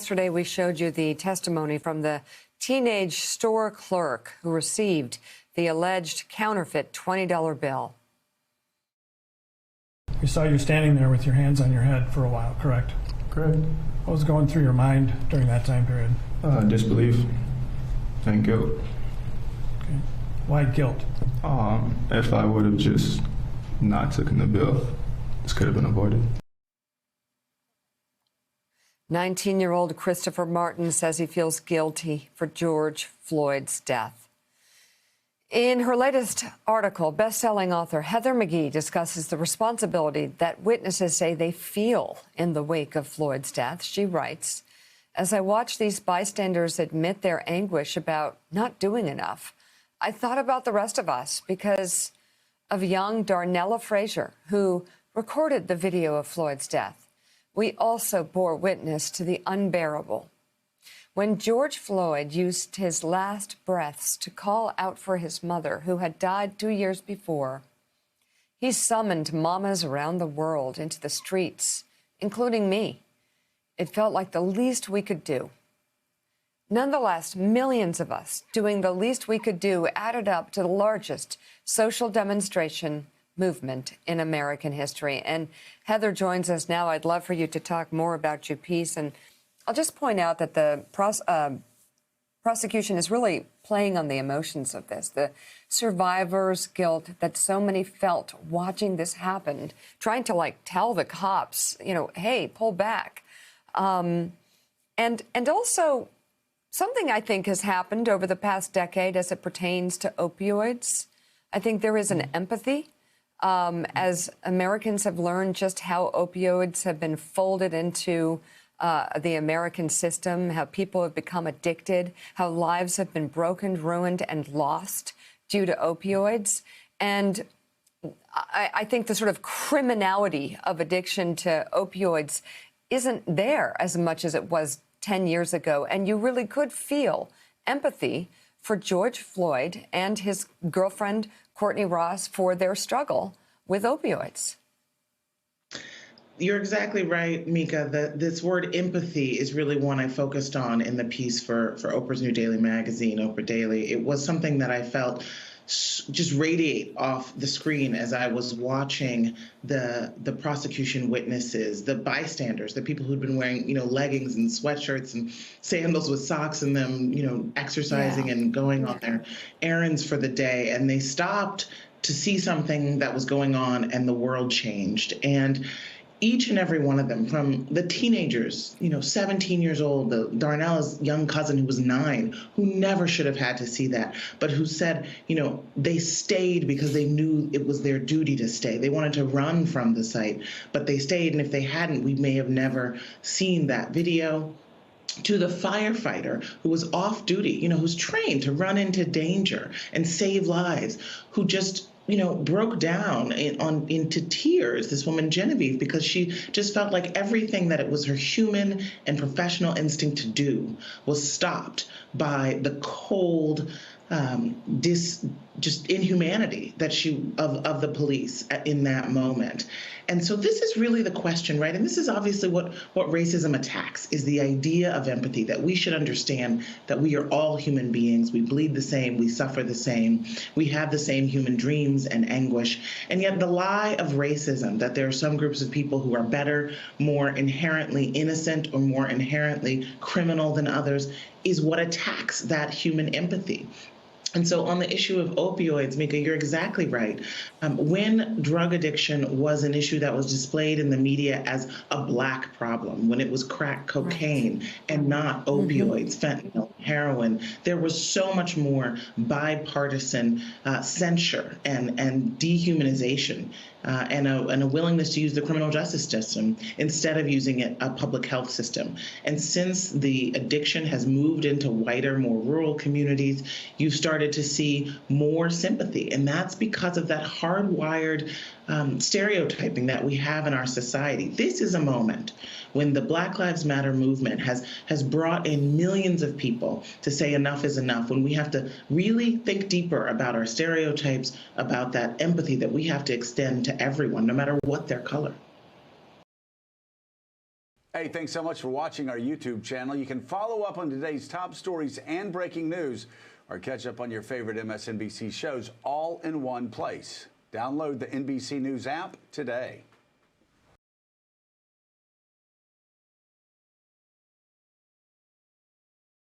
Yesterday, we showed you the testimony from the teenage store clerk who received the alleged counterfeit $20 bill. We saw you standing there with your hands on your head for a while, correct? Correct. What was going through your mind during that time period? Disbelief and guilt. Okay. Why guilt? If I would have just not taken the bill, this could have been avoided. 19-year-old Christopher Martin says he feels guilty for George Floyd's death. In her latest article, best-selling author Heather McGhee discusses the responsibility that witnesses say they feel in the wake of Floyd's death. She writes, "As I watch these bystanders admit their anguish about not doing enough, I thought about the rest of us because of young Darnella Frazier, who recorded the video of Floyd's death. We also bore witness to the unbearable. When George Floyd used his last breaths to call out for his mother, who had died 2 years before, he summoned mamas around the world into the streets, including me. It felt like the least we could do. Nonetheless, millions of us doing the least we could do added up to the largest social demonstration movement in American history." And Heather joins us now. I'd love for you to talk more about your piece. And I'll just point out that the prosecution is really playing on the emotions of this, the survivor's guilt that so many felt watching this happen, trying to tell the cops, hey, pull back. And also something I think has happened over the past decade as it pertains to opioids. I think there is an empathy as Americans have learned just how opioids have been folded into the American system, how people have become addicted, how lives have been broken, ruined, and lost due to opioids. And I think the sort of criminality of addiction to opioids isn't there as much as it was 10 years ago. And you really could feel empathy for George Floyd and his girlfriend, Courtney Ross, for their struggle with opioids. You're exactly right, Mika. This word empathy is really one I focused on in the piece for Oprah's new daily magazine, Oprah Daily. It was something that I felt just radiate off the screen as I was watching the prosecution witnesses, the bystanders, the people who'd been wearing, leggings and sweatshirts and sandals with socks in them, exercising and going on their errands for the day. And they stopped to see something that was going on, and the world changed. And each and every one of them, from the teenagers, 17 years old, Darnella's young cousin who was 9, who never should have had to see that, but who said, they stayed because they knew it was their duty to stay. They wanted to run from the site, but they stayed. And if they hadn't, we may have never seen that video. To the firefighter who was off duty, who's trained to run into danger and save lives, who just broke down into tears, this woman Genevieve, because she just felt like everything that it was her human and professional instinct to do was stopped by the cold, just inhumanity that of the police in that moment. And so this is really the question, right? And this is obviously what racism attacks, is the idea of empathy, that we should understand that we are all human beings. We bleed the same, we suffer the same, we have the same human dreams and anguish. And yet the lie of racism, that there are some groups of people who are better, more inherently innocent, or more inherently criminal than others, is what attacks that human empathy. And so on the issue of opioids, Mika, you're exactly right. When drug addiction was an issue that was displayed in the media as a Black problem, when it was crack cocaine and not opioids, fentanyl, heroin, there was so much more bipartisan censure and dehumanization and a willingness to use the criminal justice system instead of using a public health system. And since the addiction has moved into whiter, more rural communities, you've started to see more sympathy. And that's because of that hardwired stereotyping that we have in our society. This is a moment when the Black Lives Matter movement has brought in millions of people to say enough is enough, when we have to really think deeper about our stereotypes, about that empathy that we have to extend to everyone, no matter what their color. Hey, thanks so much for watching our YouTube channel. You can follow up on today's top stories and breaking news, or catch up on your favorite MSNBC shows all in one place. Download the NBC News app today.